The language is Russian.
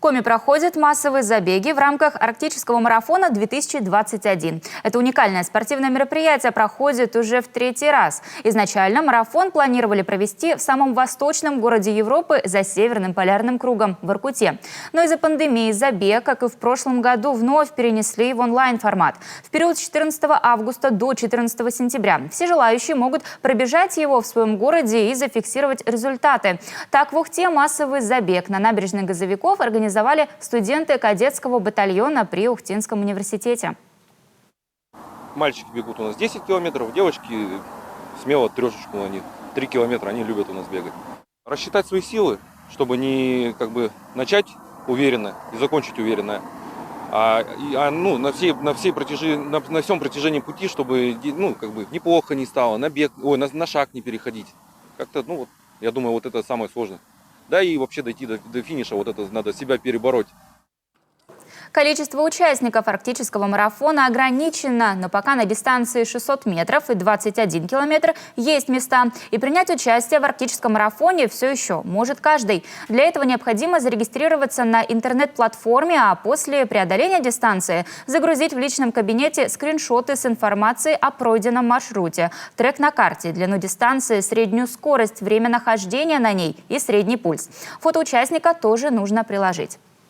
Коми проходят массовые забеги в рамках Арктического марафона 2021. Это уникальное спортивное мероприятие проходит уже в третий раз. Изначально марафон планировали провести в самом восточном городе Европы за Северным полярным кругом – в Воркуте. Но из-за пандемии забег, как и в прошлом году, вновь перенесли в онлайн-формат. В период с 14 августа до 14 сентября все желающие могут пробежать его в своем городе и зафиксировать результаты. Так, в Ухте массовый забег на набережной Газовиков организовали студенты кадетского батальона при Ухтинском университете. Мальчики бегут у нас 10 километров, девочки смело трешечку, они 3 километра, они любят у нас бегать. Рассчитать свои силы, чтобы не начать уверенно и закончить уверенно. На всем протяжении пути, чтобы неплохо не стало, на шаг не переходить. Я думаю, это самое сложное. Да и вообще дойти до финиша, это надо себя перебороть. Количество участников арктического марафона ограничено, но пока на дистанции 600 метров и 21 километр есть места. И принять участие в арктическом марафоне все еще может каждый. Для этого необходимо зарегистрироваться на интернет-платформе, а после преодоления дистанции загрузить в личном кабинете скриншоты с информацией о пройденном маршруте, трек на карте, длину дистанции, среднюю скорость, время нахождения на ней и средний пульс. Фото участника тоже нужно приложить.